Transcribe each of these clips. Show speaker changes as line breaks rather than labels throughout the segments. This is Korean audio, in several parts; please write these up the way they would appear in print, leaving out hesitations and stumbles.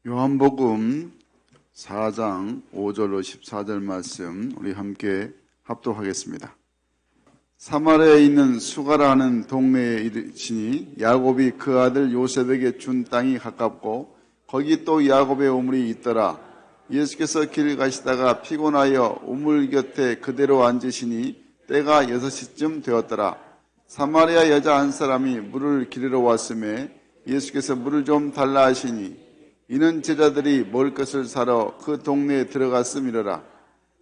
요한복음 4장 5절로 14절 말씀 우리 함께 합독하겠습니다. 사마리아에 있는 수가라 하는 동네에 이르시니 야곱이 그 아들 요셉에게 준 땅이 가깝고 거기 또 야곱의 우물이 있더라. 예수께서 길 가시다가 피곤하여 우물 곁에 그대로 앉으시니 때가 6시쯤 되었더라. 사마리아 여자 한 사람이 물을 기르러 왔음에 예수께서 물을 좀 달라 하시니 이는 제자들이 먹을 것을 사러 그 동네에 들어갔음이러라.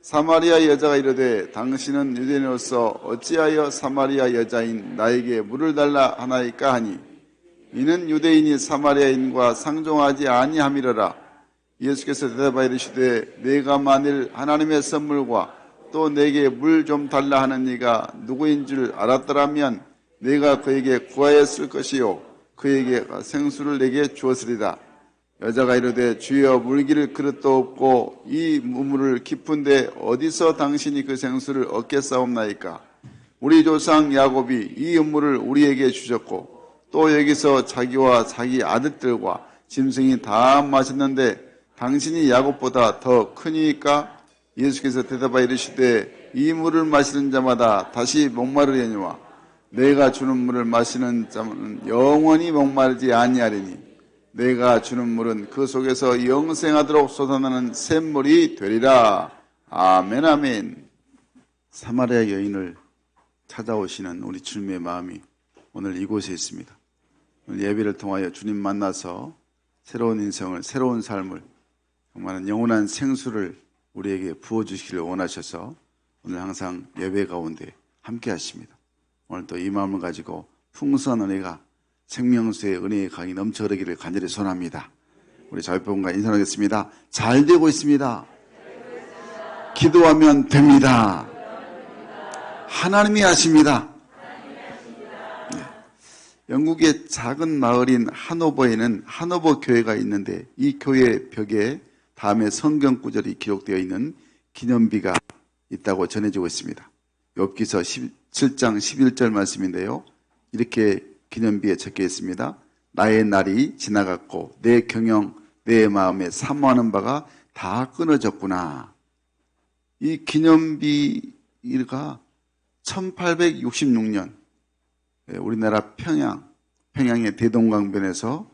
사마리아 여자가 이르되 당신은 유대인으로서 어찌하여 사마리아 여자인 나에게 물을 달라 하나이까 하니 이는 유대인이 사마리아인과 상종하지 아니함이러라. 예수께서 대답하여 이르시되 내가 만일 하나님의 선물과 또 내게 물 좀 달라 하는 이가 누구인 줄 알았더라면 내가 그에게 구하였을 것이요 그에게 생수를 내게 주었으리다. 여자가 이르되 주여 물기를 그릇도 없고 이 우물을 깊은데 어디서 당신이 그 생수를 얻겠사옵나이까. 우리 조상 야곱이 이 우물을 우리에게 주셨고 또 여기서 자기와 자기 아들들과 짐승이 다 마셨는데 당신이 야곱보다 더 크니까. 예수께서 대답하여 이르시되 이 물을 마시는 자마다 다시 목마르려니와 내가 주는 물을 마시는 자는 영원히 목마르지 아니하리니 내가 주는 물은 그 속에서 영생하도록 솟아나는 샘물이 되리라. 아멘 아멘. 사마리아 여인을 찾아오시는 우리 주님의 마음이 오늘 이곳에 있습니다. 오늘 예배를 통하여 주님 만나서 새로운 인생을, 새로운 삶을, 정말 영원한 생수를 우리에게 부어주시기를 원하셔서 오늘 항상 예배 가운데 함께 하십니다. 오늘 또 이 마음을 가지고 풍성한 은혜가 생명수의 은혜의 강이 넘쳐 흐르기를 간절히 소원합니다. 우리 자유법원과 인사하겠습니다. 잘 되고 있습니다. 기도하면 됩니다. 하나님이 하십니다. 네. 영국의 작은 마을인 하노버에는 하노버 교회가 있는데 이 교회 벽에 다음에 성경 구절이 기록되어 있는 기념비가 있다고 전해지고 있습니다. 욥기서 17장 11절 말씀인데요. 이렇게 기념비에 적혀 있습니다. 나의 날이 지나갔고 내 경영, 내 마음에 사모하는 바가 다 끊어졌구나. 이 기념비가 1866년 우리나라 평양의 대동강변에서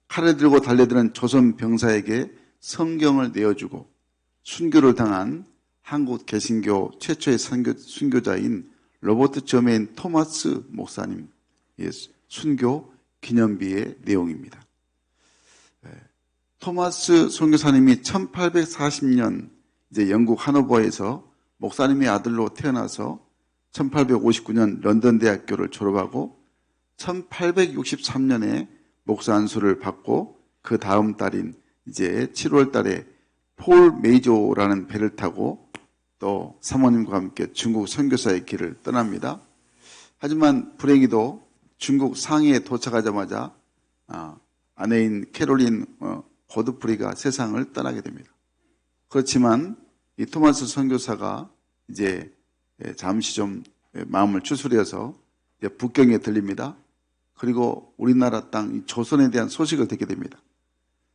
칼을 들고 달려드는 조선 병사에게 성경을 내어주고 순교를 당한 한국 개신교 최초의 순교자인 로버트 저메인 토마스 목사님 순교 기념비의 내용입니다. 토마스 선교사님이 1840년 이제 영국 하노버에서 목사님의 아들로 태어나서 1859년 런던 대학교를 졸업하고 1863년에 목사 안수를 받고 그 다음 달인 이제 7월 달에 폴 메이조라는 배를 타고 또 사모님과 함께 중국 선교사의 길을 떠납니다. 하지만 불행히도 중국 상해에 도착하자마자 아내인 캐롤린 고드프리가 세상을 떠나게 됩니다. 그렇지만 이 토마스 선교사가 이제 잠시 좀 마음을 추스려서 북경에 들립니다. 그리고 우리나라 땅 조선에 대한 소식을 듣게 됩니다.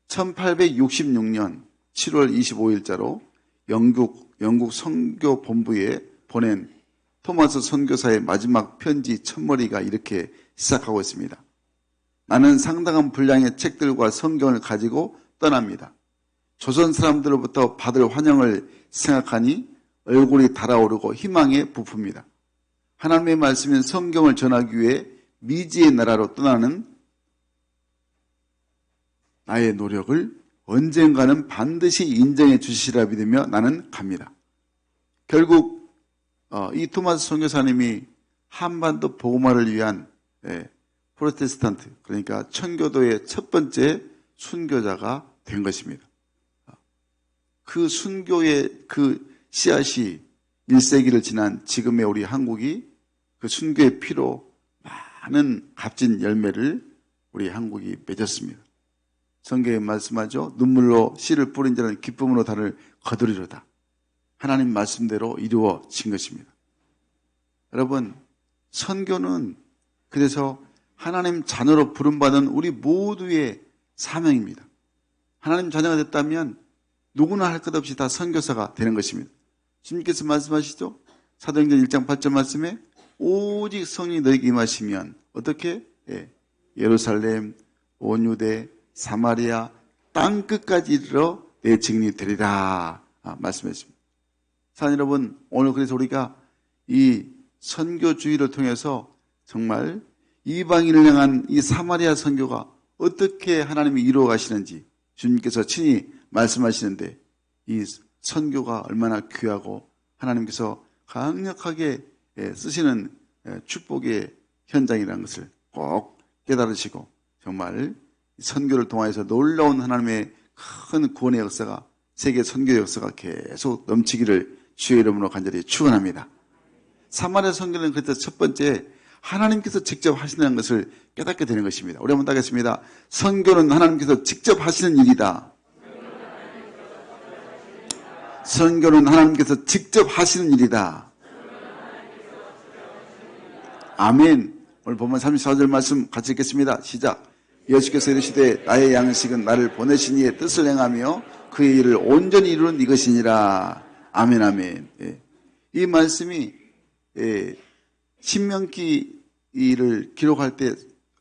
1866년 7월 25일자로 영국 선교본부에 보낸 토마스 선교사의 마지막 편지 첫머리가 이렇게 시작하고 있습니다. 나는 상당한 분량의 책들과 성경을 가지고 떠납니다. 조선 사람들로부터 받을 환영을 생각하니 얼굴이 달아오르고 희망에 부풉니다. 하나님의 말씀인 성경을 전하기 위해 미지의 나라로 떠나는 나의 노력을 언젠가는 반드시 인정해 주시리라 믿으며 나는 갑니다. 결국 이 토마스 선교사님이 한반도 복음화를 위한 프로테스탄트, 그러니까 천교도의 첫 번째 순교자가 된 것입니다. 그 순교의 그 씨앗이 1세기를 지난 지금의 우리 한국이 그 순교의 피로 많은 값진 열매를 우리 한국이 맺었습니다. 성경에 말씀하죠. 눈물로 씨를 뿌린 자는 기쁨으로 달을 거두리로다. 하나님 말씀대로 이루어진 것입니다. 여러분, 선교는 그래서 하나님 자녀로 부름받은 우리 모두의 사명입니다. 하나님 자녀가 됐다면 누구나 할 것 없이 다 선교사가 되는 것입니다. 주님께서 말씀하시죠. 사도행전 1장 8절 말씀에 오직 성령이 너에게 임하시면 어떻게? 예루살렘, 온 유대, 사마리아, 땅끝까지 이르러 내 증인이 되리라 말씀했습니다. 사랑하는 여러분, 오늘 그래서 우리가 이 선교주의를 통해서 정말 이방인을 향한 이 사마리아 선교가 어떻게 하나님이 이루어 가시는지 주님께서 친히 말씀하시는데 이 선교가 얼마나 귀하고 하나님께서 강력하게 쓰시는 축복의 현장이라는 것을 꼭 깨달으시고 정말 선교를 통해서 놀라운 하나님의 큰 구원의 역사가 세계 선교 역사가 계속 넘치기를 주의 이름으로 간절히 축원합니다. 사마리아 선교는 그래서 첫 번째 하나님께서 직접 하시는 것을 깨닫게 되는 것입니다. 우리 한번 따겠습니다. 선교는 하나님께서 직접 하시는 일이다. 선교는 하나님께서 직접 하시는 일이다. 아멘. 오늘 본문 34절 말씀 같이 읽겠습니다. 시작. 예수께서 이르시되 나의 양식은 나를 보내신 이의 뜻을 행하며 그의 일을 온전히 이루는 이것이니라. 아멘 아멘. 이 말씀이 신명기를 기록할 때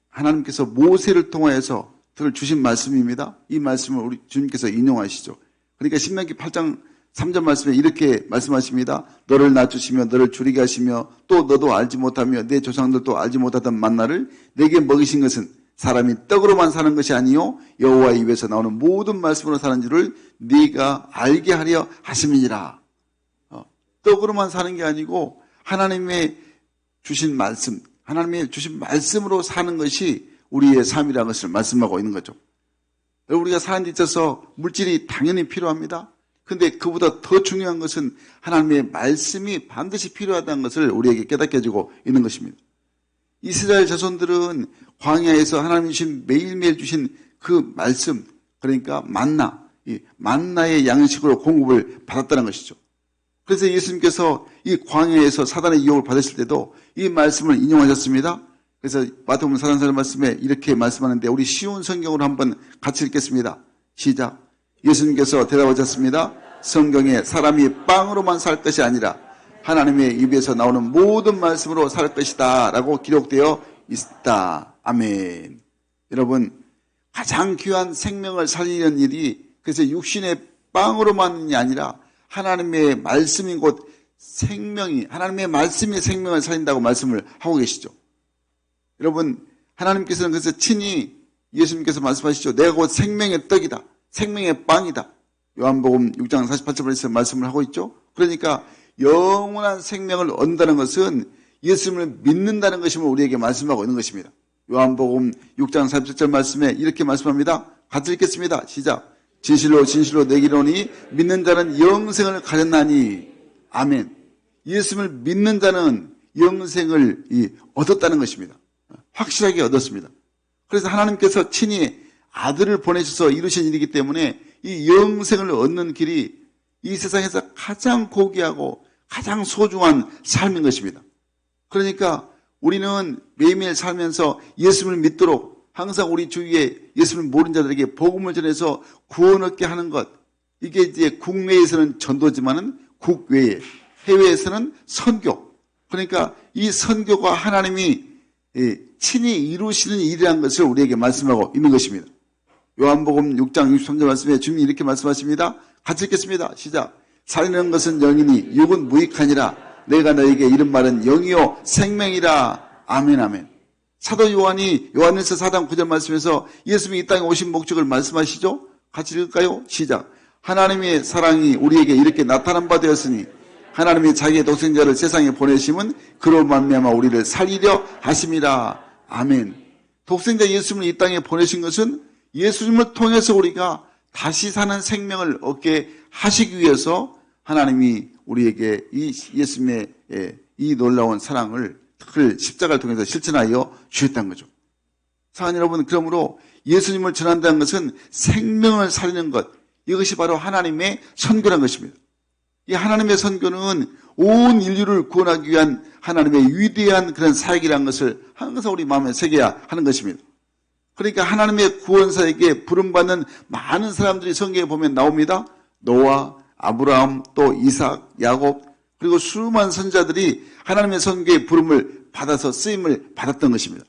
하나님께서 모세를 통하여서 그걸 주신 말씀입니다. 이 말씀을 우리 주님께서 인용하시죠. 그러니까 신명기 8장 3절 말씀에 이렇게 말씀하십니다. 너를 낮추시며 너를 줄이게 하시며 또 너도 알지 못하며 내 조상들도 알지 못하던 만나를 내게 먹이신 것은 사람이 떡으로만 사는 것이 아니요 여호와의 입에서 나오는 모든 말씀으로 사는 줄을 네가 알게 하려 하심이니라. 떡으로만 사는 게 아니고 하나님의 주신 말씀, 하나님의 주신 말씀으로 사는 것이 우리의 삶이라는 것을 말씀하고 있는 거죠. 우리가 사는 데 있어서 물질이 당연히 필요합니다. 근데 그보다 더 중요한 것은 하나님의 말씀이 반드시 필요하다는 것을 우리에게 깨닫게 해주고 있는 것입니다. 이스라엘 자손들은 광야에서 하나님이 주신 매일매일 주신 그 말씀, 그러니까 만나, 이 만나의 양식으로 공급을 받았다는 것이죠. 그래서 예수님께서 이 광야에서 사단의 유혹을 받으실 때도 이 말씀을 인용하셨습니다. 그래서 마태복음 4장 말씀에 이렇게 말씀하는데 우리 쉬운 성경으로 한번 같이 읽겠습니다. 시작. 예수님께서 대답하셨습니다. 성경에 사람이 빵으로만 살 것이 아니라 하나님의 입에서 나오는 모든 말씀으로 살 것이다 라고 기록되어 있다. 아멘. 여러분, 가장 귀한 생명을 살리는 일이 그래서 육신의 빵으로만이 아니라 하나님의 말씀인 곧 생명이, 하나님의 말씀이 생명을 살린다고 말씀을 하고 계시죠. 여러분, 하나님께서는 그래서 친히 예수님께서 말씀하시죠. 내가 곧 생명의 떡이다. 생명의 빵이다. 요한복음 6장 48절에서 말씀을 하고 있죠. 그러니까 영원한 생명을 얻는다는 것은 예수님을 믿는다는 것임을 우리에게 말씀하고 있는 것입니다. 요한복음 6장 47절 말씀에 이렇게 말씀합니다. 같이 읽겠습니다. 시작. 진실로 진실로 내게 이르노니 믿는 자는 영생을 가졌나니. 아멘. 예수님을 믿는 자는 영생을 얻었다는 것입니다. 확실하게 얻었습니다. 그래서 하나님께서 친히 아들을 보내셔서 이루신 일이기 때문에 이 영생을 얻는 길이 이 세상에서 가장 고귀하고 가장 소중한 삶인 것입니다. 그러니까 우리는 매일매일 살면서 예수님을 믿도록 항상 우리 주위에 예수님을 모르는 자들에게 복음을 전해서 구원 얻게 하는 것. 이게 이제 국내에서는 전도지만은 국외에, 해외에서는 선교. 그러니까 이 선교가 하나님이 친히 이루시는 일이라는 것을 우리에게 말씀하고 있는 것입니다. 요한복음 6장 63절 말씀에 주님이 이렇게 말씀하십니다. 같이 읽겠습니다. 시작. 살리는 것은 영이니 육은 무익하니라. 내가 너에게 이른 말은 영이요 생명이라. 아멘 아멘. 사도 요한이 요한일서 4장 9절 말씀에서 예수님이 이 땅에 오신 목적을 말씀하시죠. 같이 읽을까요? 시작. 하나님의 사랑이 우리에게 이렇게 나타난 바 되었으니 하나님이 자기의 독생자를 세상에 보내심은 그로 말미암아 우리를 살리려 하심이라. 아멘. 독생자 예수님을 이 땅에 보내신 것은 예수님을 통해서 우리가 다시 사는 생명을 얻게 하시기 위해서 하나님이 우리에게 이 예수님의 이 놀라운 사랑을 그를 십자가를 통해서 실천하여 주셨다는 거죠. 사랑하는 여러분, 그러므로 예수님을 전한다는 것은 생명을 살리는 것, 이것이 바로 하나님의 선교라는 것입니다. 이 하나님의 선교는 온 인류를 구원하기 위한 하나님의 위대한 그런 사역이라는 것을 항상 우리 마음에 새겨야 하는 것입니다. 그러니까 하나님의 구원사에게 부름받는 많은 사람들이 성경에 보면 나옵니다. 노아, 아브라함, 또 이삭, 야곱, 그리고 수많은 선지자들이 하나님의 선교의 부름을 받아서 쓰임을 받았던 것입니다.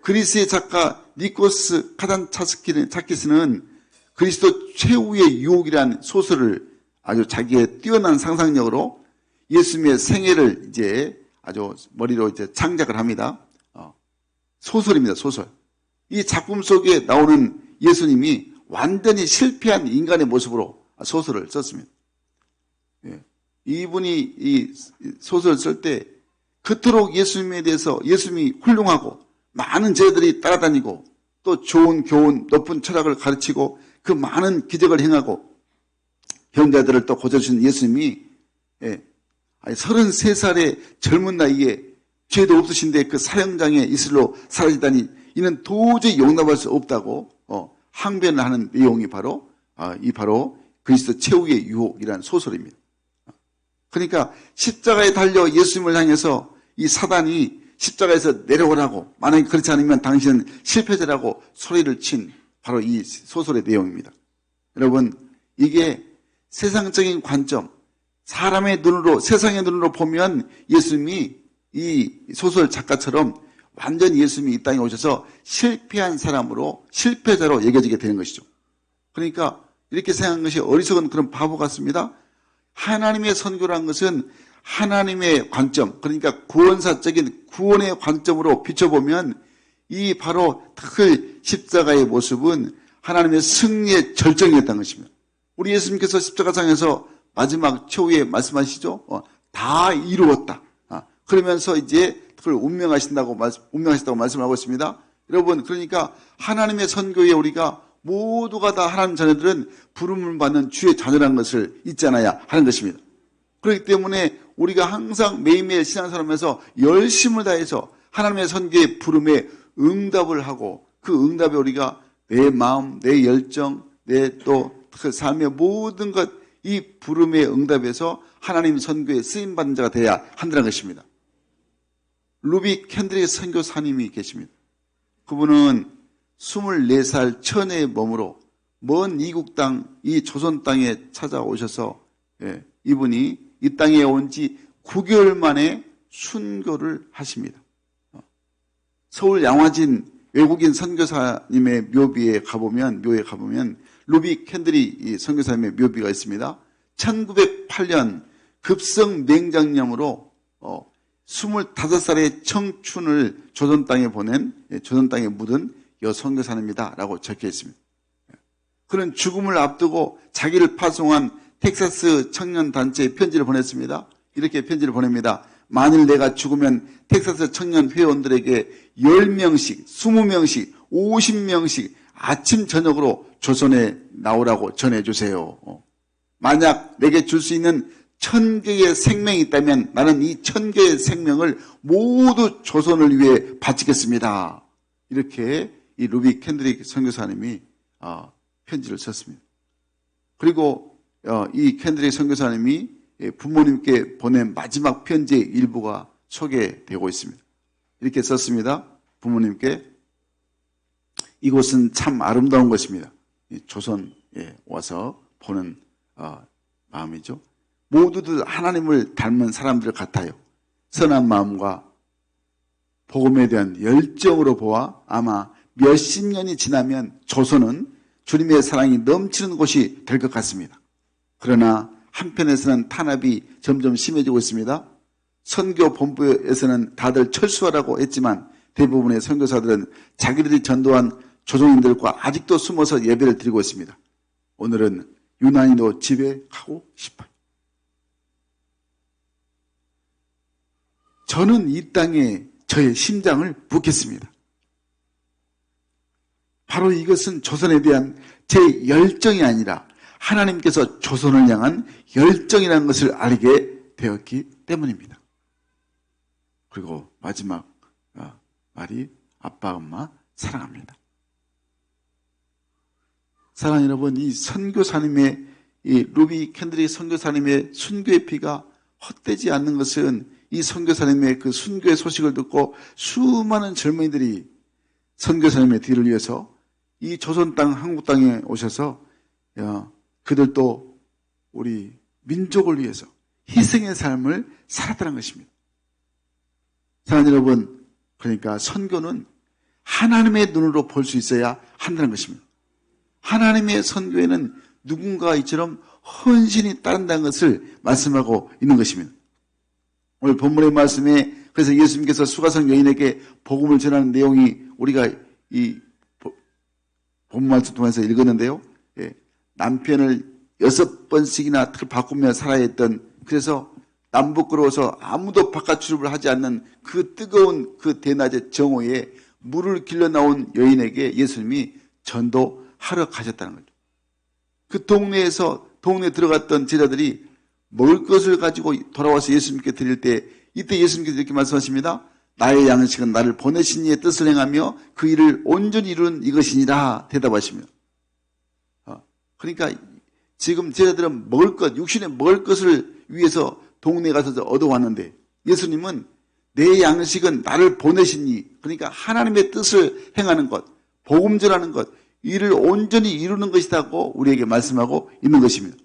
그리스의 작가 니코스 카잔차키스는 그리스도 최후의 유혹이라는 소설을 아주 자기의 뛰어난 상상력으로 예수님의 생애를 이제 아주 머리로 이제 창작을 합니다. 소설입니다, 소설. 이 작품 속에 나오는 예수님이 완전히 실패한 인간의 모습으로 소설을 썼습니다. 이분이 이 소설을 쓸 때 그토록 예수님에 대해서 예수님이 훌륭하고 많은 제자들이 따라다니고 또 좋은 교훈, 높은 철학을 가르치고 그 많은 기적을 행하고 병자들을 또 고쳐주신 예수님이 33살의 젊은 나이에 죄도 없으신데 그 사형장에 이슬로 사라지다니 이는 도저히 용납할 수 없다고 항변을 하는 내용이 바로 그리스도 최후의 유혹이라는 소설입니다. 그러니까 십자가에 달려 예수님을 향해서 이 사단이 십자가에서 내려오라고, 만약에 그렇지 않으면 당신은 실패자라고 소리를 친 바로 이 소설의 내용입니다. 여러분, 이게 세상적인 관점, 사람의 눈으로, 세상의 눈으로 보면 예수님이 이 소설 작가처럼 완전히 예수님이 이 땅에 오셔서 실패한 사람으로, 실패자로 여겨지게 되는 것이죠. 그러니까 이렇게 생각한 것이 어리석은 그런 바보 같습니다. 하나님의 선교란 것은 하나님의 관점, 그러니까 구원사적인 구원의 관점으로 비춰보면 이 바로 그 십자가의 모습은 하나님의 승리의 절정이었다는 것입니다. 우리 예수님께서 십자가상에서 마지막 최후에 말씀하시죠. 다 이루었다. 그러면서 이제 그걸 운명하신다고 말씀을 하고 있습니다. 여러분, 그러니까 하나님의 선교에 우리가 모두가 다 하나님 자녀들은 부름을 받는 주의 자녀라는 것을 잊지 않아야 하는 것입니다. 그렇기 때문에 우리가 항상 매일매일 신앙생활하면서 열심을 다해서 하나님의 선교의 부름에 응답을 하고 그 응답에 우리가 내 마음, 내 열정, 내 또 그 삶의 모든 것, 이 부름의 응답에서 하나님 선교에 쓰임받는 자가 되어야 한다는 것입니다. 루비 캔드릭 선교사님이 계십니다. 그분은 24살 천혜의 몸으로 먼 이국 땅, 이 조선 땅에 찾아오셔서 이분이 이 땅에 온 지 9개월 만에 순교를 하십니다. 서울 양화진 외국인 선교사님의 묘에 가보면 루비 캔드리 선교사님의 묘비가 있습니다. 1908년 급성 맹장염으로 25살의 청춘을 조선 땅에 보낸, 조선 땅에 묻은 여선교사님이다라고 적혀 있습니다. 그는 죽음을 앞두고 자기를 파송한 텍사스 청년단체에 편지를 보냈습니다. 이렇게 편지를 보냅니다. 만일 내가 죽으면 텍사스 청년 회원들에게 10명씩, 20명씩, 50명씩 아침 저녁으로 조선에 나오라고 전해주세요. 만약 내게 줄 수 있는 1000개의 생명이 있다면 나는 이 1000개의 생명을 모두 조선을 위해 바치겠습니다. 이렇게 이 루비 캔드릭 선교사님이 편지를 썼습니다. 그리고 이 캔드릭 선교사님이 부모님께 보낸 마지막 편지의 일부가 소개되고 있습니다. 이렇게 썼습니다. 부모님께 이곳은 참 아름다운 것입니다. 조선에 와서 보는 마음이죠. 모두들 하나님을 닮은 사람들 같아요. 선한 마음과 복음에 대한 열정으로 보아 아마 몇십 년이 지나면 조선은 주님의 사랑이 넘치는 곳이 될 것 같습니다. 그러나 한편에서는 탄압이 점점 심해지고 있습니다. 선교 본부에서는 다들 철수하라고 했지만 대부분의 선교사들은 자기들이 전도한 조종인들과 아직도 숨어서 예배를 드리고 있습니다. 오늘은 유난히도 집에 가고 싶어요. 저는 이 땅에 저의 심장을 붓겠습니다. 바로 이것은 조선에 대한 제 열정이 아니라 하나님께서 조선을 향한 열정이라는 것을 알게 되었기 때문입니다. 그리고 마지막 말이 아빠, 엄마 사랑합니다. 사랑하는 여러분, 이 선교사님의 이 루비 캔드릭 선교사님의 순교의 피가 헛되지 않는 것은 이 선교사님의 그 순교의 소식을 듣고 수많은 젊은이들이 선교사님의 뒤를 위해서 이 조선 땅, 한국 땅에 오셔서 그들도 우리 민족을 위해서 희생의 삶을 살았다는 것입니다. 사랑하는 여러분, 그러니까 선교는 하나님의 눈으로 볼 수 있어야 한다는 것입니다. 하나님의 선교에는 누군가 이처럼 헌신이 따른다는 것을 말씀하고 있는 것입니다. 오늘 본문의 말씀에 그래서 예수님께서 수가성 여인에게 복음을 전하는 내용이 우리가 이 본문 말씀 통해서 읽었는데요. 남편을 6번씩이나 바꾸며 살아야 했던, 그래서 남부끄러워서 아무도 바깥 출입을 하지 않는 그 뜨거운 그 대낮의 정오에 물을 길러 나온 여인에게 예수님이 전도하러 가셨다는 거죠. 그 동네에 들어갔던 제자들이 먹을 것을 가지고 돌아와서 예수님께 드릴 때, 이때 예수님께서 이렇게 말씀하십니다. 나의 양식은 나를 보내신 이의 뜻을 행하며 그 일을 온전히 이루는 이것이니라 대답하십니다. 그러니까 지금 제자들은 먹을 것, 육신에 먹을 것을 위해서 동네에 가서 얻어왔는데, 예수님은 내 양식은 나를 보내신 이, 그러니까 하나님의 뜻을 행하는 것, 복음 전하는 것, 이를 온전히 이루는 것이라고 우리에게 말씀하고 있는 것입니다.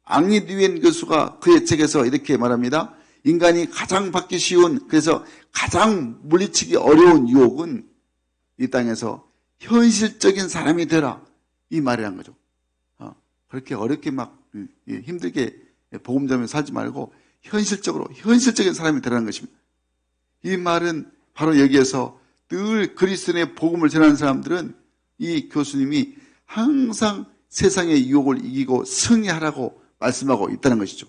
앙리 뉘엔 교수가 그의 책에서 이렇게 말합니다. 인간이 가장 받기 쉬운, 그래서 가장 물리치기 어려운 유혹은 이 땅에서 현실적인 사람이 되라, 이 말이란 거죠. 그렇게 어렵게 막 힘들게 복음 전하며 살지 말고 현실적인 사람이 되라는 것입니다. 이 말은 바로 여기에서 늘 그리스도인의 복음을 전하는 사람들은 이 교수님이 항상 세상의 유혹을 이기고 승리하라고 말씀하고 있다는 것이죠.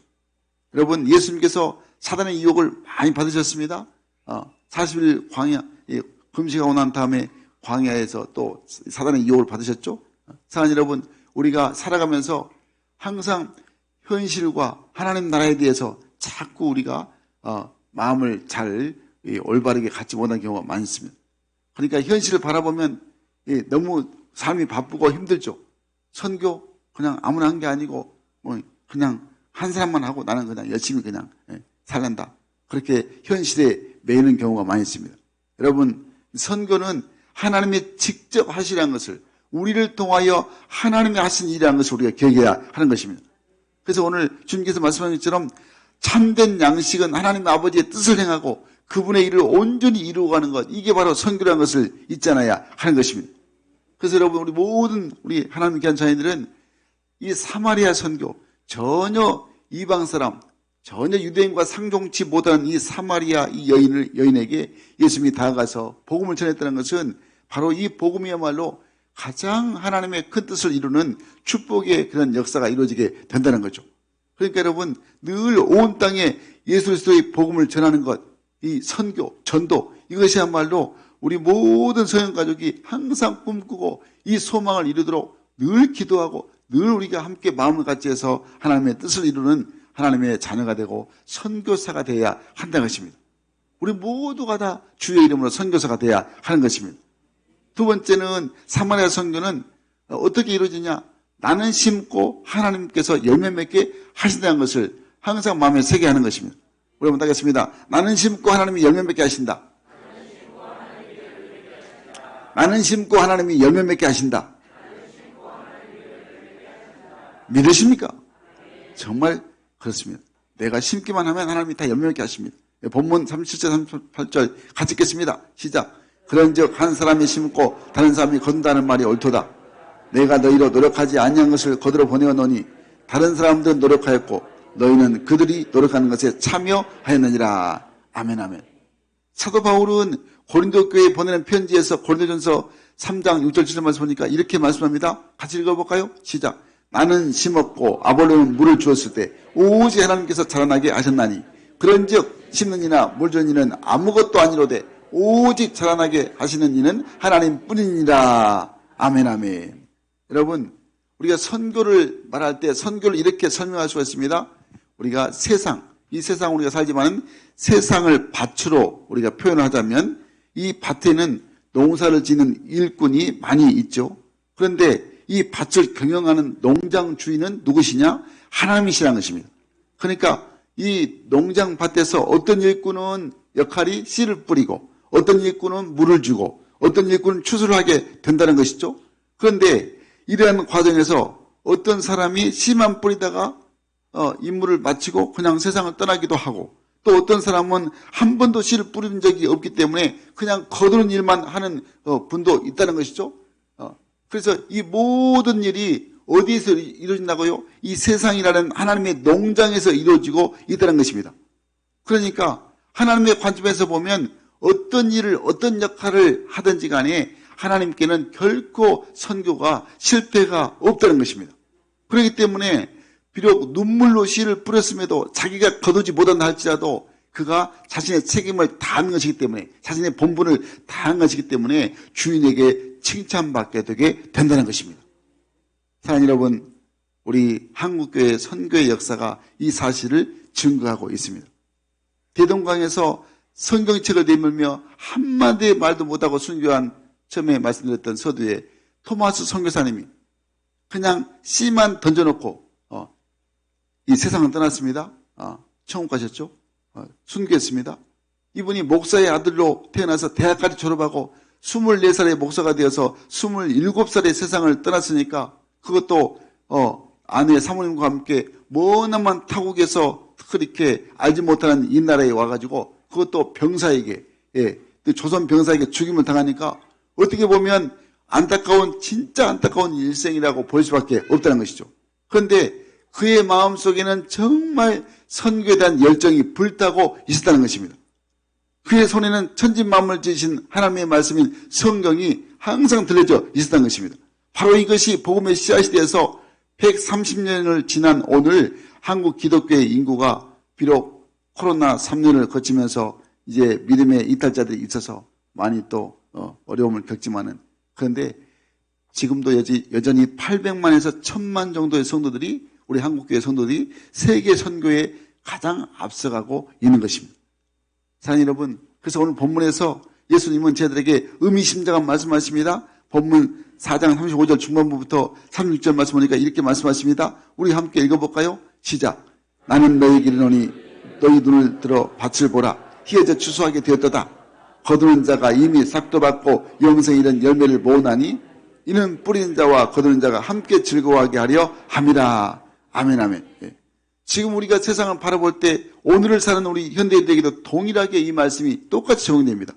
여러분, 예수님께서 사단의 유혹을 많이 받으셨습니다. 40일 광야, 금식하고 난 다음에 광야에서 또 사단의 유혹을 받으셨죠. 사랑하는 여러분, 우리가 살아가면서 항상 현실과 하나님 나라에 대해서 자꾸 우리가 마음을 잘 올바르게 갖지 못한 경우가 많이 있습니다. 그러니까 현실을 바라보면 너무 삶이 바쁘고 힘들죠. 선교 그냥 아무나 한 게 아니고 그냥 한 사람만 하고 나는 그냥 열심히 그냥 살란다. 그렇게 현실에 매이는 경우가 많이 있습니다. 여러분, 선교는 하나님이 직접 하시라는 것을, 우리를 통하여 하나님이 하신 일이라는 것을 우리가 기억해야 하는 것입니다. 그래서 오늘 주님께서 말씀하신 것처럼 참된 양식은 하나님 아버지의 뜻을 행하고 그분의 일을 온전히 이루어가는 것, 이게 바로 선교라는 것을 잊잖아야 하는 것입니다. 그래서 여러분, 우리 모든 우리 하나님 귀한 자녀들은 이 사마리아 선교, 전혀 이방 사람, 전혀 유대인과 상종치 못한 이 사마리아 이 여인에게 예수님이 다가가서 복음을 전했다는 것은 바로 이 복음이야말로 가장 하나님의 큰 뜻을 이루는 축복의 그런 역사가 이루어지게 된다는 거죠. 그러니까 여러분, 늘 온 땅에 예수 그리스도의 복음을 전하는 것, 이 선교, 전도, 이것이야말로 우리 모든 서양 가족이 항상 꿈꾸고 이 소망을 이루도록 늘 기도하고 늘 우리가 함께 마음을 같이 해서 하나님의 뜻을 이루는 하나님의 자녀가 되고 선교사가 되어야 한다는 것입니다. 우리 모두가 다 주의 이름으로 선교사가 되어야 하는 것입니다. 두 번째는 사마리아 선교는 어떻게 이루어지냐? 나는 심고 하나님께서 열매 맺게 하신다는 것을 항상 마음에 새게 하는 것입니다. 우리 한번 따겠습니다. 나는 심고 하나님이 열매 맺게 하신다. 나는 심고 하나님이 열매 맺게 하신다. 믿으십니까? 정말 그렇습니다. 내가 심기만 하면 하나님이 다 열매 맺게 하십니다. 본문 37절 38절 같이 읽겠습니다. 시작. 그런즉 한 사람이 심고 다른 사람이 거둔다는 말이 옳도다. 내가 너희로 노력하지 아니한 것을 거들어 보내어노니 다른 사람들은 노력하였고 너희는 그들이 노력하는 것에 참여하였느니라. 아멘 아멘. 사도 바울은 고린도 교회에 보내는 편지에서 고린도전서 3장 6절 7절 말씀 보니까 이렇게 말씀합니다. 같이 읽어볼까요? 시작. 나는 심었고 아볼로는 물을 주었을 때 오직 하나님께서 자라나게 하셨나니 그런즉 심는 이나 물 주는 이는 아무것도 아니로되 오직 자라나게 하시는 이는 하나님뿐이니라. 아멘 아멘. 여러분, 우리가 선교를 말할 때 선교를 이렇게 설명할 수가 있습니다. 우리가 이 세상 우리가 살지만 세상을 밭으로 우리가 표현을 하자면 이 밭에는 농사를 짓는 일꾼이 많이 있죠. 그런데 이 밭을 경영하는 농장 주인은 누구시냐? 하나님이시라는 것입니다. 그러니까 이 농장 밭에서 어떤 일꾼은 역할이 씨를 뿌리고 어떤 일꾼은 물을 주고 어떤 일꾼을 추수를 하게 된다는 것이죠. 그런데 이러한 과정에서 어떤 사람이 씨만 뿌리다가 임무를 마치고 그냥 세상을 떠나기도 하고, 또 어떤 사람은 한 번도 씨를 뿌린 적이 없기 때문에 그냥 거두는 일만 하는 분도 있다는 것이죠. 그래서 이 모든 일이 어디에서 이루어진다고요? 이 세상이라는 하나님의 농장에서 이루어지고 있다는 것입니다. 그러니까 하나님의 관점에서 보면 어떤 일을, 어떤 역할을 하든지 간에 하나님께는 결코 선교가 실패가 없다는 것입니다. 그렇기 때문에 비록 눈물로 씨를 뿌렸음에도 자기가 거두지 못한다 할지라도 그가 자신의 책임을 다한 것이기 때문에, 자신의 본분을 다한 것이기 때문에 주인에게 칭찬받게 되게 된다는 것입니다. 사랑하는 여러분, 우리 한국교회 선교의 역사가 이 사실을 증거하고 있습니다. 대동강에서 성경책을 내밀며 한마디의 말도 못하고 순교한, 처음에 말씀드렸던 서두에 토마스 선교사님이 그냥 씨만 던져놓고 이 세상을 떠났습니다. 천국 가셨죠. 순교했습니다. 이분이 목사의 아들로 태어나서 대학까지 졸업하고 24살의 목사가 되어서 27살의 세상을 떠났으니까, 그것도 아내 사모님과 함께 머나먼 타국에서 그렇게 알지 못하는 이 나라에 와가지고, 그것도 병사에게, 조선 병사에게 죽임을 당하니까 어떻게 보면 안타까운, 진짜 안타까운 일생이라고 볼 수밖에 없다는 것이죠. 그런데 그의 마음속에는 정말 선교에 대한 열정이 불타고 있었다는 것입니다. 그의 손에는 천지만물을 지으신 하나님의 말씀인 성경이 항상 들려져 있었다는 것입니다. 바로 이것이 복음의 씨앗이 되어서 130년을 지난 오늘 한국 기독교의 인구가 비록 코로나 3년을 거치면서 이제 믿음의 이탈자들이 있어서 많이 또 어려움을 겪지만은, 그런데 지금도 여전히 800만에서 1000만 정도의 성도들이, 우리 한국교회 성도들이 세계 선교에 가장 앞서가고 있는 것입니다. 사랑하는 여러분, 그래서 오늘 본문에서 예수님은 저희들에게 의미심장한 말씀하십니다. 본문 4장 35절 중반부부터 36절 말씀 보니까 이렇게 말씀하십니다. 우리 함께 읽어볼까요? 시작. 나는 너희에게 이르노니 너희 눈을 들어 밭을 보라. 희어져 추수하게 되었도다. 거두는 자가 이미 싹도 받고 영생에 이른 열매를 모으나니 이는 뿌리는 자와 거두는 자가 함께 즐거워하게 하려 함이라. 아멘, 아멘. 지금 우리가 세상을 바라볼 때 오늘을 사는 우리 현대인들에게도 동일하게 이 말씀이 똑같이 적용됩니다.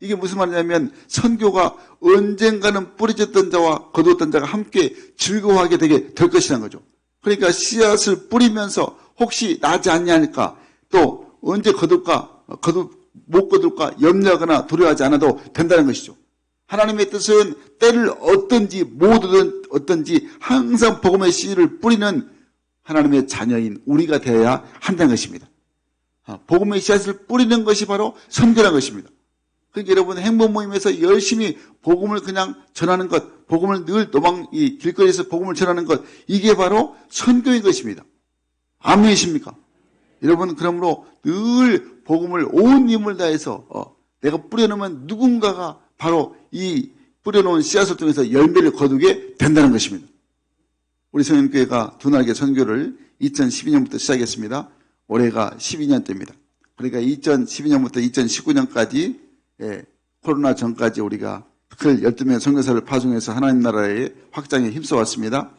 이게 무슨 말이냐면 선교가 언젠가는 뿌려졌던 자와 거두었던 자가 함께 즐거워하게 되게 될 것이라는 거죠. 그러니까 씨앗을 뿌리면서 혹시 나지 않냐니까, 또 언제 거둘까, 못 거둘까 염려하거나 두려워하지 않아도 된다는 것이죠. 하나님의 뜻은 때를 어떤지 모두든 어떤지 항상 복음의 씨를 뿌리는 하나님의 자녀인 우리가 되어야 한다는 것입니다. 복음의 씨앗을 뿌리는 것이 바로 선교라는 것입니다. 그러니까 여러분, 행복 모임에서 열심히 복음을 그냥 전하는 것, 복음을 늘 이 길거리에서 복음을 전하는 것, 이게 바로 선교인 것입니다. 아멘이십니까? 여러분, 그러므로 늘 복음을 온 힘을 다해서 내가 뿌려놓으면 누군가가 바로 이 뿌려놓은 씨앗을 통해서 열매를 거두게 된다는 것입니다. 우리 성인교회가 두날개 선교를 2012년부터 시작했습니다. 올해가 12년째입니다. 그러니까 2012년부터 2019년까지 코로나 전까지 우리가 그 12명의 선교사를 파송해서 하나님 나라의 확장에 힘써왔습니다.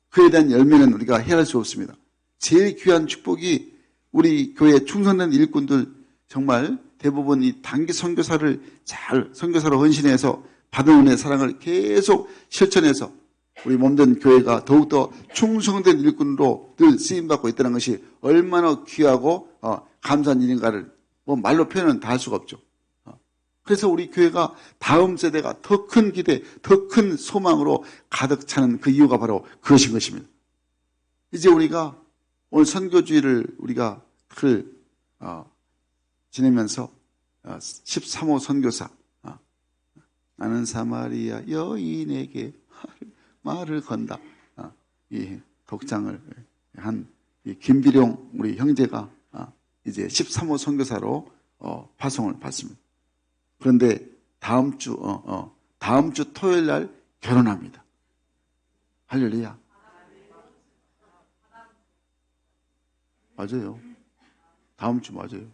그에 대한 열매는 우리가 헤아릴 수 없습니다. 제일 귀한 축복이 우리 교회에 충성된 일꾼들, 정말 대부분 이 단기 선교사를 잘 선교사로 헌신해서 받은 은혜의 사랑을 계속 실천해서 우리 몸된 교회가 더욱더 충성된 일꾼으로 늘 쓰임받고 있다는 것이 얼마나 귀하고 감사한 일인가를 말로 표현은 다 할 수가 없죠. 그래서 우리 교회가 다음 세대가 더 큰 기대, 더 큰 소망으로 가득 차는 그 이유가 바로 그것인 것입니다. 이제 우리가 오늘 선교주의를 우리가 지내면서 13호 선교사, 나는 사마리아 여인에게 말을 건다, 이 독장을 한 이 김비룡 우리 형제가 이제 13호 선교사로 파송을 받습니다. 그런데 다음 주 토요일 날 결혼합니다. 할렐루야. 맞아요. 다음 주 맞아요.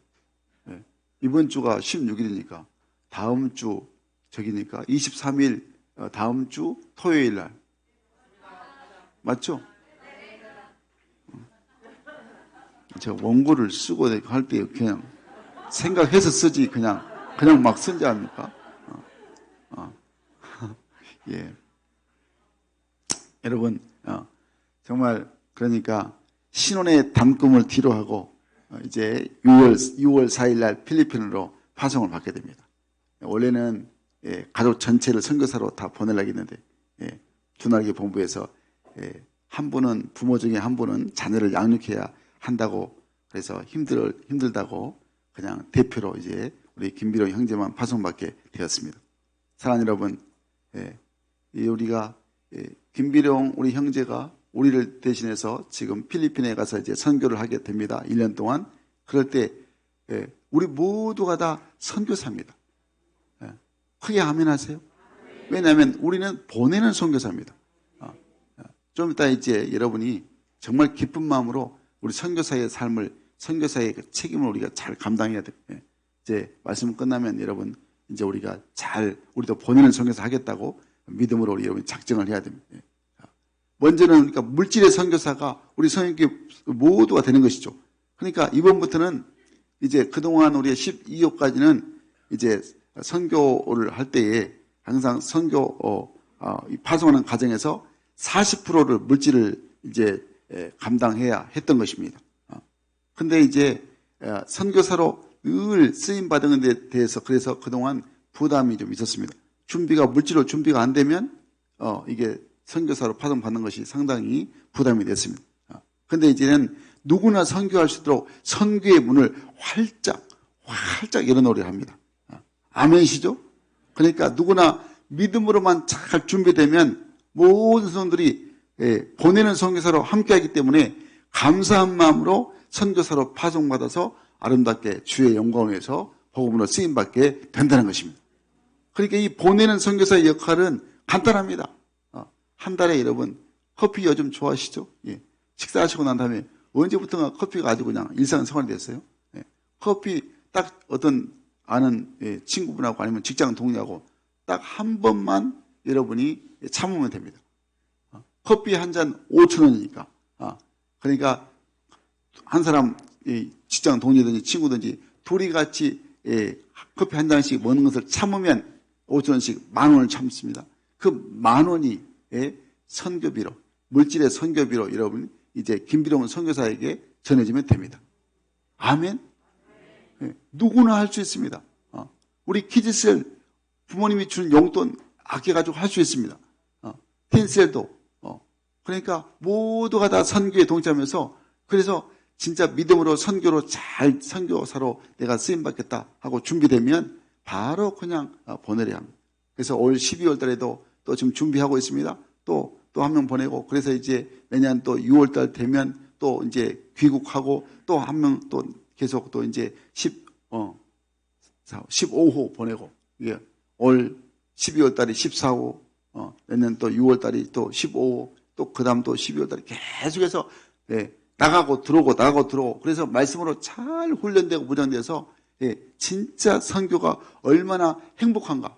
네. 이번 주가 16일이니까 다음 주 저기니까 23일 다음 주 토요일 날. 맞죠? 제가 원고를 쓰고 할 때 그냥 생각해서 쓰지 그냥 막 쓴지 합니까? 예. 여러분, 정말 그러니까 신혼의 단꿈을 뒤로하고 이제 6월 4일 날 필리핀으로 파송을 받게 됩니다. 원래는 가족 전체를 선교사로 다 보내려고 했는데 주나르기 본부에서 한 분은 부모 중에 한 분은 자녀를 양육해야 한다고 그래서 힘들다고 그냥 대표로 이제 우리 김비룡 형제만 파송받게 되었습니다. 사랑하는 여러분, 우리가 김비룡 우리 형제가 우리를 대신해서 지금 필리핀에 가서 이제 선교를 하게 됩니다. 1년 동안. 그럴 때 우리 모두가 다 선교사입니다. 크게 아멘 하세요. 왜냐하면 우리는 보내는 선교사입니다. 좀 이따 이제 여러분이 정말 기쁜 마음으로 우리 선교사의 삶을, 선교사의 그 책임을 우리가 잘 감당해야 돼요. 이제 말씀 끝나면 여러분 이제 우리가 우리도 보내는 선교사 하겠다고 믿음으로 우리 여러분 작정을 해야 됩니다. 먼저는 그러니까 물질의 선교사가 우리 성인교회 모두가 되는 것이죠. 그러니까 이번부터는 이제 그동안 우리의 12호까지는 이제 선교를 할 때에 항상 선교 파송하는 과정에서 40%를 물질을 이제 감당해야 했던 것입니다. 근데 이제 선교사로 늘 쓰임 받은 데 대해서 그래서 그동안 부담이 좀 있었습니다. 물질로 준비가 안 되면 이게 선교사로 파송 받는 것이 상당히 부담이 됐습니다. 근데 이제는 누구나 선교할 수 있도록 선교의 문을 활짝 열어놓으려 합니다. 아멘이시죠? 그러니까 누구나 믿음으로만 잘 준비되면 모든 성도들이 보내는 선교사로 함께하기 때문에 감사한 마음으로 선교사로 파송받아서 아름답게 주의 영광을 위해서 복음으로 쓰임받게 된다는 것입니다. 그러니까 이 보내는 선교사의 역할은 간단합니다. 한 달에 여러분 커피 요즘 좋아하시죠? 예. 식사하시고 난 다음에 언제부턴가 커피가 아주 그냥 일상생활이 됐어요. 예. 커피 딱 어떤 아는 친구분하고 아니면 직장 동료하고 딱 한 번만 여러분이 참으면 됩니다. 커피 한 잔 5,000원이니까. 그러니까 한 사람 직장 동료든지 친구든지 둘이 같이 커피 한 잔씩 먹는 것을 참으면 5,000원씩 10,000원을 참습니다. 그 10,000원이 선교비로, 물질의 선교비로 여러분 이제 김비룡 선교사에게 전해지면 됩니다. 아멘. 누구나 할 수 있습니다. 우리 키즈셀 부모님이 주는 용돈 아껴가지고 할 수 있습니다. 틴셀도. 그러니까 모두가 다 선교에 동참해서 그래서 진짜 믿음으로 선교로 잘 선교사로 내가 쓰임받겠다 하고 준비되면 바로 그냥 보내려 합니다. 그래서 올 12월 달에도 또 지금 준비하고 있습니다. 또 한 명 보내고 그래서 이제 내년 또 6월 달 되면 또 이제 귀국하고 또 한 명 또 계속 또 이제 15호 보내고 이게 올 12월 달이 14호 내년 또 6월 달이 또 15호 또 그 다음 또 12월 달에 계속해서 나가고 들어오고 그래서 말씀으로 잘 훈련되고 무장돼서 진짜 선교가 얼마나 행복한가.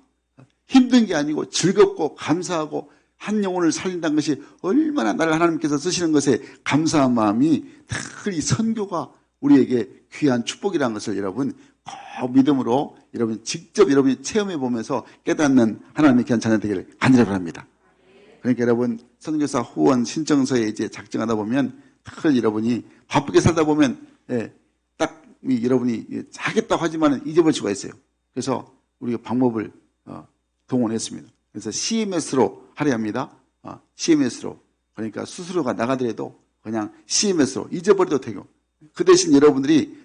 힘든 게 아니고 즐겁고 감사하고 한 영혼을 살린다는 것이 얼마나 나를 하나님께서 쓰시는 것에 감사한 마음이 특히 선교가 우리에게 귀한 축복이라는 것을 여러분 꼭 믿음으로 여러분 직접 여러분이 체험해 보면서 깨닫는 하나님의 귀한 자녀 되기를 간절히 바랍니다. 그러니까 여러분 선교사 후원 신청서에 이제 작성하다 보면 특히 여러분이 바쁘게 살다 보면 딱 여러분이 하겠다고 하지만 잊어버릴 수가 있어요. 그래서 우리가 방법을 동원했습니다. 그래서 CMS로 하려 합니다. CMS로. 그러니까 수수료가 나가더라도 그냥 CMS로 잊어버려도 되고 그 대신 여러분들이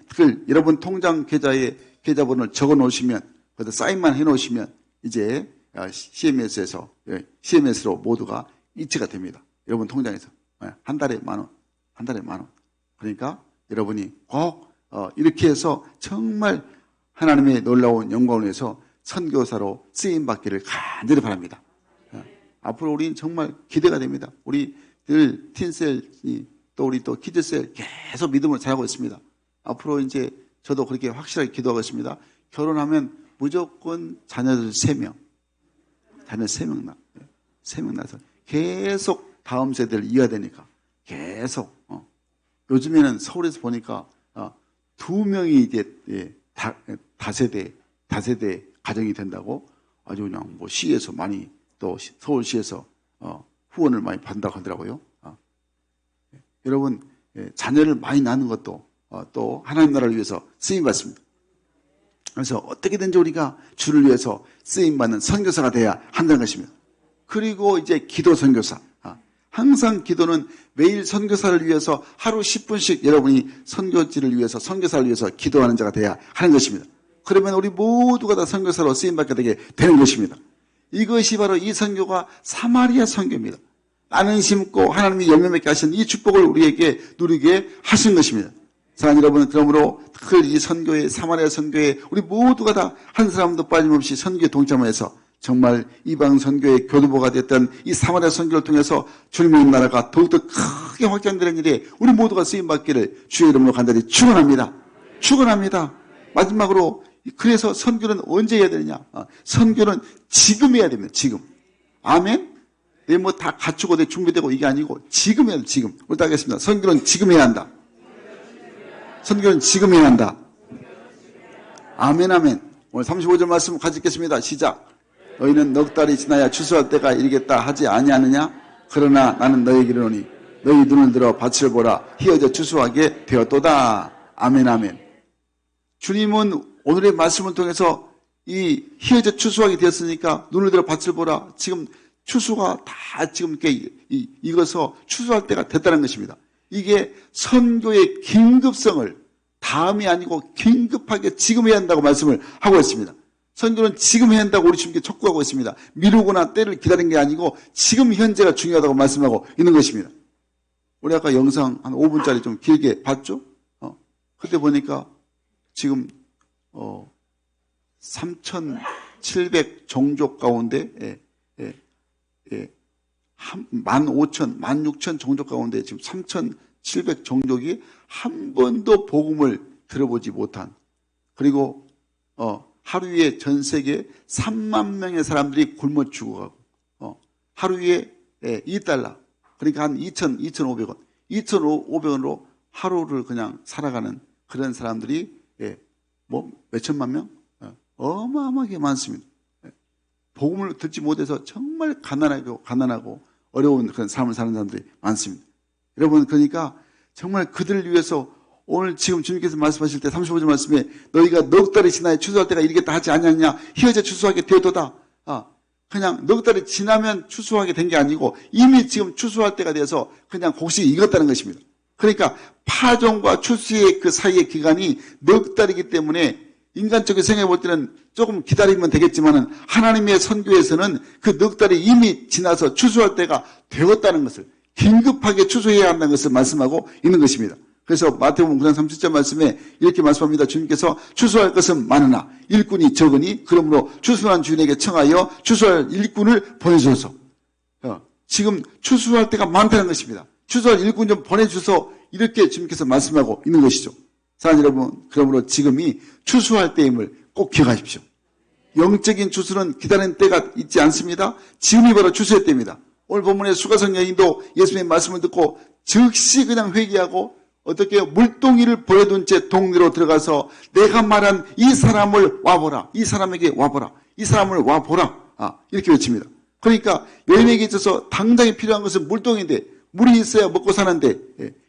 여러분 통장 계좌에 계좌번호를 적어 놓으시면 거기다 사인만 해 놓으시면 이제 CMS에서 CMS로 모두가 이체가 됩니다. 여러분 통장에서 한 달에 10,000원, 한 달에 10,000원. 그러니까 여러분이 꼭 이렇게 해서 정말 하나님의 놀라운 영광을 위해서 선교사로 쓰임받기를 간절히 바랍니다. 앞으로 우리는 정말 기대가 됩니다. 우리들 틴셀이 또 우리 또 키즈셀 계속 믿음을 잘하고 있습니다. 앞으로 이제 저도 그렇게 확실하게 기도하고 있습니다. 결혼하면 무조건 자녀들 3명. 자녀 3명 나. 3명 나서 계속 다음 세대를 이어야 되니까 계속. 요즘에는 서울에서 보니까 2명이 이제 다세대 가정이 된다고 아주 그냥 뭐 시에서 많이 또 서울시에서 후원을 많이 받는다고 하더라고요. 여러분 자녀를 많이 낳는 것도 또 하나님 나라를 위해서 쓰임 받습니다. 그래서 어떻게든지 우리가 주를 위해서 쓰임 받는 선교사가 돼야 한다는 것입니다. 그리고 이제 기도 선교사. 항상 기도는 매일 선교사를 위해서 하루 10분씩 여러분이 선교지를 위해서 선교사를 위해서 기도하는 자가 돼야 하는 것입니다. 그러면 우리 모두가 다 선교사로 쓰임받게 되게 되는 것입니다. 이것이 바로 이 선교가 사마리아 선교입니다. 나는 심고 하나님이 열매 맺게 하신 이 축복을 우리에게 누리게 하신 것입니다. 사랑하는 여러분, 그러므로 이 선교회, 사마리아 선교회 우리 모두가 다 한 사람도 빠짐없이 선교에 동참해서 정말 이방 선교의 교두보가 됐던 이 사마리아 선교를 통해서 주님의 나라가 더욱더 크게 확장되는 일에 우리 모두가 쓰임받기를 주의 이름으로 간절히 축원합니다. 축원합니다. 마지막으로 그래서 선교는 언제 해야 되느냐? 선교는 지금 해야 됩니다. 지금. 아멘? 내 뭐 다 갖추고 내 준비되고 이게 아니고 지금 해야 돼. 지금. 우리 다 하겠습니다. 선교는 지금 해야 한다. 선교는 지금 해야 한다. 아멘 아멘. 오늘 35절 말씀 가지겠습니다. 시작. 너희는 넉 달이 지나야 추수할 때가 이르겠다 하지 아니하느냐? 그러나 나는 너희에게 이르노니 너희 눈을 들어 밭을 보라. 희어져 추수하게 되었도다. 아멘 아멘. 주님은 오늘의 말씀을 통해서 이 희어져 추수하게 되었으니까 눈을 들어 밭을 보라. 지금 추수가 다 지금 이렇게 익어서 추수할 때가 됐다는 것입니다. 이게 선교의 긴급성을 다음이 아니고 긴급하게 지금 해야 한다고 말씀을 하고 있습니다. 선교는 지금 해야 한다고 우리 주님께 촉구하고 있습니다. 미루거나 때를 기다린 게 아니고 지금 현재가 중요하다고 말씀하고 있는 것입니다. 우리 아까 영상 한 5분짜리 좀 길게 봤죠? 그때 보니까 지금 3,700 종족 가운데 15,000, 16,000 종족 가운데 지금 3,700 종족이 한 번도 복음을 들어보지 못한, 그리고 하루에 전 세계 3만 명의 사람들이 굶어 죽어가고 하루에 $2, 그러니까 한 2,500원, 2,500원으로 하루를 그냥 살아가는 그런 사람들이 뭐 몇천만 명? 어마어마하게 많습니다. 복음을 듣지 못해서 정말 가난하고 어려운 그런 삶을 사는 사람들이 많습니다. 여러분, 그러니까 정말 그들을 위해서 오늘 지금 주님께서 말씀하실 때 35절 말씀에 너희가 넉 달이 지나야 추수할 때가 이르겠다 하지 않냐냐, 희어져 추수하게 되었도다. 그냥 넉 달이 지나면 추수하게 된 게 아니고 이미 지금 추수할 때가 돼서 그냥 곡식이 익었다는 것입니다. 그러니까 파종과 추수의 그 사이의 기간이 넉 달이기 때문에 인간적으로 생각해 볼 때는 조금 기다리면 되겠지만은 하나님의 선교에서는 그 넉 달이 이미 지나서 추수할 때가 되었다는 것을, 긴급하게 추수해야 한다는 것을 말씀하고 있는 것입니다. 그래서 마태복음 9장 30절 말씀에 이렇게 말씀합니다. 주님께서 추수할 것은 많으나 일꾼이 적으니 그러므로 추수한 주인에게 청하여 추수할 일꾼을 보내주소서. 지금 추수할 때가 많다는 것입니다. 추수할 일꾼 좀 보내주소, 이렇게 주님께서 말씀하고 있는 것이죠. 사랑하는 여러분, 그러므로 지금이 추수할 때임을 꼭 기억하십시오. 영적인 추수는 기다리는 때가 있지 않습니다. 지금이 바로 추수의 때입니다. 오늘 본문의 수가성 여인도 예수님의 말씀을 듣고 즉시 그냥 회개하고 어떻게 물동이를 버려둔 채 동네로 들어가서 내가 말한 이 사람을 와보라, 이 사람에게 와보라, 이 사람을 와보라, 이렇게 외칩니다. 그러니까 여인에게 있어서 당장에 필요한 것은 물동인데, 물이 있어야 먹고 사는데,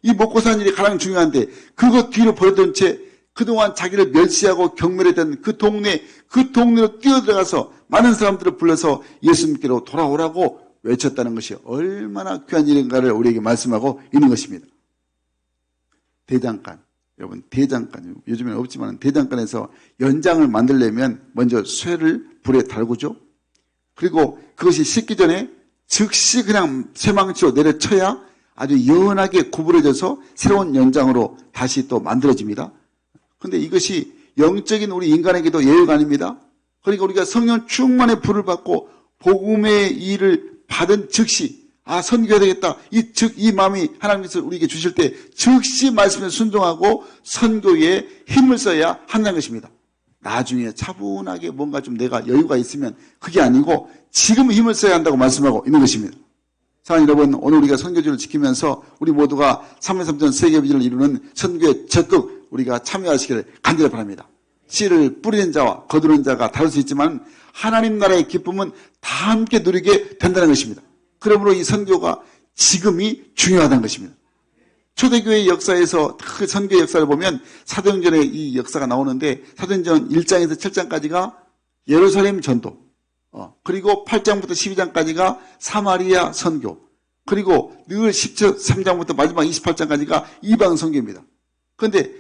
이 먹고 사는 일이 가장 중요한데 그거 뒤로 버려둔 채 그동안 자기를 멸시하고 경멸했던 그 동네로 뛰어들어가서 많은 사람들을 불러서 예수님께로 돌아오라고 외쳤다는 것이 얼마나 귀한 일인가를 우리에게 말씀하고 있는 것입니다. 대장간, 여러분, 대장간, 요즘에는 없지만 대장간에서 연장을 만들려면 먼저 쇠를 불에 달구죠. 그리고 그것이 식기 전에 즉시 그냥 쇠망치로 내려쳐야 아주 연하게 구부러져서 새로운 연장으로 다시 또 만들어집니다. 그런데 이것이 영적인 우리 인간에게도 예외가 아닙니다. 그러니까 우리가 성령 충만의 불을 받고 복음의 일을 받은 즉시 선교해야 되겠다, 이 마음이 하나님께서 우리에게 주실 때 즉시 말씀에 순종하고 선교에 힘을 써야 한다는 것입니다. 나중에 차분하게 뭔가 좀 내가 여유가 있으면 그게 아니고 지금 힘을 써야 한다고 말씀하고 있는 것입니다. 사랑하는 여러분, 오늘 우리가 선교주를 지키면서 우리 모두가 3.3전 세계 비전을 이루는 선교에 적극 우리가 참여하시기를 간절히 바랍니다. 씨를 뿌리는 자와 거두는 자가 다를 수 있지만 하나님 나라의 기쁨은 다 함께 누리게 된다는 것입니다. 그러므로 이 선교가 지금이 중요하다는 것입니다. 초대교회 역사에서 그 선교 역사를 보면 사도행전의 이 역사가 나오는데 사도행전 1장에서 7장까지가 예루살렘 전도, 그리고 8장부터 12장까지가 사마리아 선교, 그리고 늘 13장부터 마지막 28장까지가 이방 선교입니다. 그런데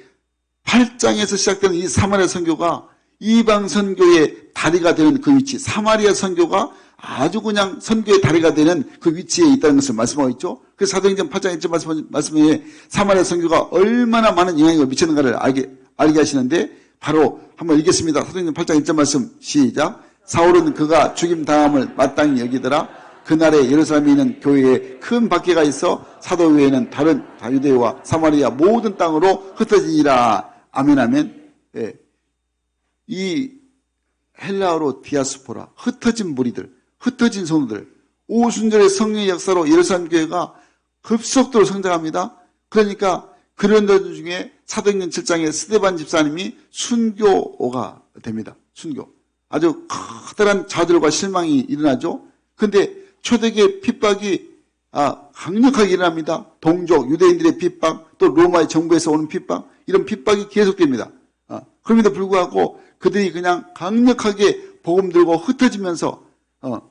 8장에서 시작되는 이 사마리아 선교가 이방 선교의 다리가 되는 그 위치, 사마리아 선교가 아주 그냥 선교의 다리가 되는 그 위치에 있다는 것을 말씀하고 있죠. 그래서 사도행전 8장 1절 말씀에 사마리아 선교가 얼마나 많은 영향을 미치는가를 알게 하시는데 바로 한번 읽겠습니다. 사도행전 8장 1절 말씀 시작. 사울은 그가 죽임당함을 마땅히 여기더라. 그날에 예루살렘에 있는 교회에 큰 박해가 있어 사도교회는 다른 유대와 사마리아 모든 땅으로 흩어지니라. 아멘 아멘. 예. 이 헬라어로 디아스포라, 흩어진 무리들, 흩어진 성도들, 오순절의 성령의 역사로 예루살렘 교회가 급속도로 성장합니다. 그러니까 그런 들 중에 사도행전 7장에 스데반 집사님이 순교가 됩니다. 순교. 아주 커다란 좌절과 실망이 일어나죠. 근데 초대교회 핍박이 강력하게 일어납니다. 동족, 유대인들의 핍박, 또 로마의 정부에서 오는 핍박, 이런 핍박이 계속됩니다. 그럼에도 불구하고 그들이 그냥 강력하게 복음 들고 흩어지면서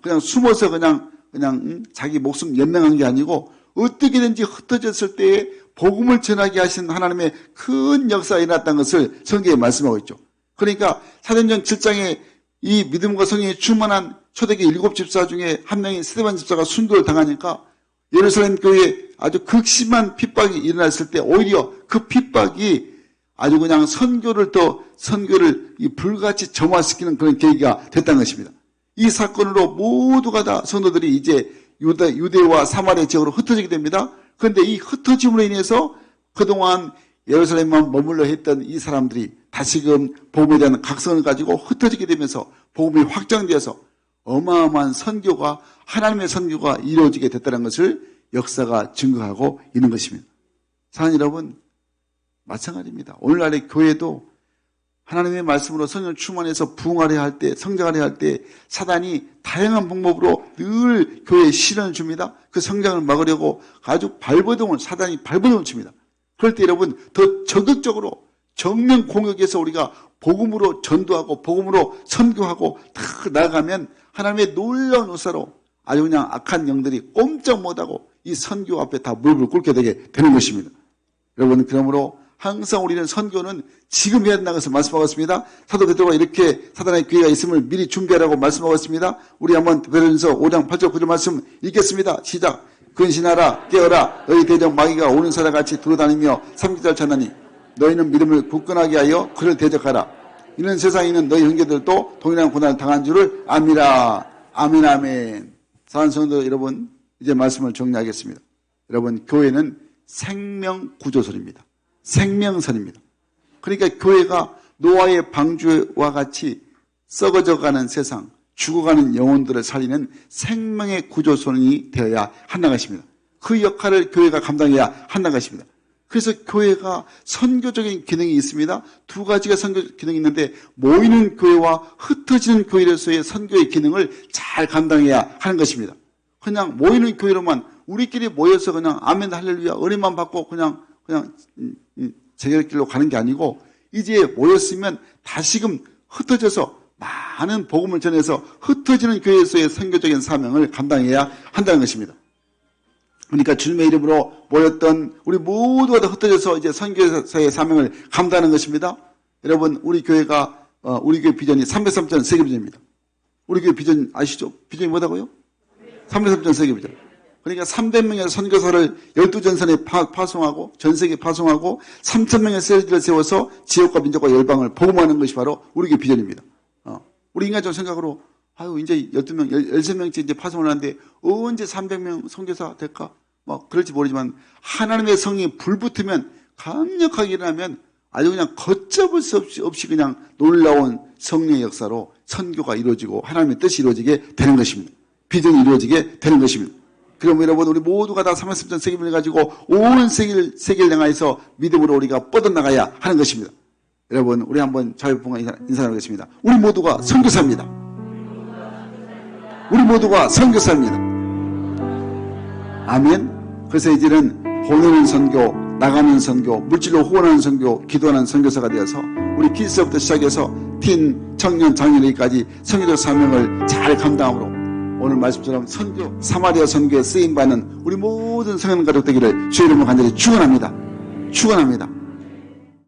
그냥 숨어서 그냥 자기 목숨 연명한 게 아니고 어떻게든지 흩어졌을 때에 복음을 전하게 하신 하나님의 큰 역사가 일어났다는 것을 성경에 말씀하고 있죠. 그러니까 사도행전 7장에 이 믿음과 성령에 충만한 초대교회 7집사 중에 한 명인 스데반 집사가 순교를 당하니까 예루살렘 교회에 아주 극심한 핍박이 일어났을 때 오히려 그 핍박이 아주 그냥 선교를 이 불같이 점화시키는 그런 계기가 됐다는 것입니다. 이 사건으로 모두가 다 성도들이 이제 유대와 사마리아 지역으로 흩어지게 됩니다. 그런데 이 흩어짐으로 인해서 그동안 예루살렘만 머물러 했던 이 사람들이 다시금 복음에 대한 각성을 가지고 흩어지게 되면서 복음이 확장되어서 어마어마한 선교가, 하나님의 선교가 이루어지게 됐다는 것을 역사가 증거하고 있는 것입니다. 사랑하는 여러분, 마찬가지입니다. 오늘날의 교회도 하나님의 말씀으로 성령을 충만해서 부흥하려 할 때, 성장하려 할 때 사단이 다양한 방법으로 늘 교회에 시련을 줍니다. 그 성장을 막으려고 아주 사단이 발버둥을 칩니다. 그럴 때 여러분 더 적극적으로 정면 공격해서 우리가 복음으로 전도하고 복음으로 선교하고 탁 나아가면 하나님의 놀라운 은사로 아주 그냥 악한 영들이 꼼짝 못하고 이 선교 앞에 다 무릎을 꿇게 되게 되는 것입니다. 여러분, 그러므로 항상 우리는 선교는 지금 해야 된다는 것을 말씀하고 있습니다. 사도 베드로가 이렇게 사단의 기회가 있음을 미리 준비하라고 말씀하고 있습니다. 우리 한번 베드로전서 5장 8절 9절 말씀 읽겠습니다. 시작. 근신하라, 깨어라. 너희 대적 마귀가 오는 사자 같이 돌아다니며 삼키잘 찾나니 너희는 믿음을 굳건하게 하여 그를 대적하라. 이는 세상에 있는 너희 형제들도 동일한 고난을 당한 줄을 압니다. 아멘 아멘. 사랑하는 성도 여러분, 이제 말씀을 정리하겠습니다. 여러분, 교회는 생명구조선입니다. 생명선입니다. 그러니까 교회가 노아의 방주와 같이 썩어져가는 세상, 죽어가는 영혼들을 살리는 생명의 구조선이 되어야 한다는 것입니다. 그 역할을 교회가 감당해야 한다는 것입니다. 그래서 교회가 선교적인 기능이 있습니다. 두 가지가 선교 기능이 있는데 모이는 교회와 흩어지는 교회로서의 선교의 기능을 잘 감당해야 하는 것입니다. 그냥 모이는 교회로만 우리끼리 모여서 그냥 아멘 할렐루야 은혜만 받고 그냥 제결길로 가는 게 아니고 이제 모였으면 다시금 흩어져서 많은 복음을 전해서 흩어지는 교회에서의 선교적인 사명을 감당해야 한다는 것입니다. 그러니까 주님의 이름으로 모였던 우리 모두가 다 흩어져서 이제 선교사의 사명을 감당하는 것입니다. 여러분, 우리 교회 비전이 303전 세계 비전입니다. 우리 교회 비전 아시죠? 비전이 뭐다고요? 303전 세계 비전. 그러니까 300명의 선교사를 12전선에 파송하고 전 세계에 파송하고 3,000명의 셀들을 세워서 지역과 민족과 열방을 복음하는 것이 바로 우리 교회 비전입니다. 우리 인간적 생각으로 이제 12명, 13명째 이제 파송을 하는데 언제 300명 선교사 될까? 그럴지 모르지만 하나님의 성이 불붙으면 강력하게 일어나면 아주 그냥 걷잡을 수 없이 그냥 놀라운 성령의 역사로 선교가 이루어지고 하나님의 뜻이 이루어지게 되는 것입니다. 비전이 이루어지게 되는 것입니다. 그럼 여러분, 우리 모두가 다 3만3천 세계민을 가지고 온 세계를 향해서 믿음으로 우리가 뻗어나가야 하는 것입니다. 여러분, 우리 한번 자유분과 인사하겠습니다. 우리 모두가 선교사입니다. 우리 모두가 선교사입니다. 아멘. 그래서 이제는 보내는 선교, 나가는 선교, 물질로 후원하는 선교, 기도하는 선교사가 되어서 우리 기숙사부터 시작해서 틴, 청년, 장년에까지 선교적 사명을 잘 감당함으로 오늘 말씀처럼 선교, 사마리아 선교에 쓰임받는 우리 모든 성령 가족 되기를 주의 이름으로 간절히 축원합니다. 축원합니다.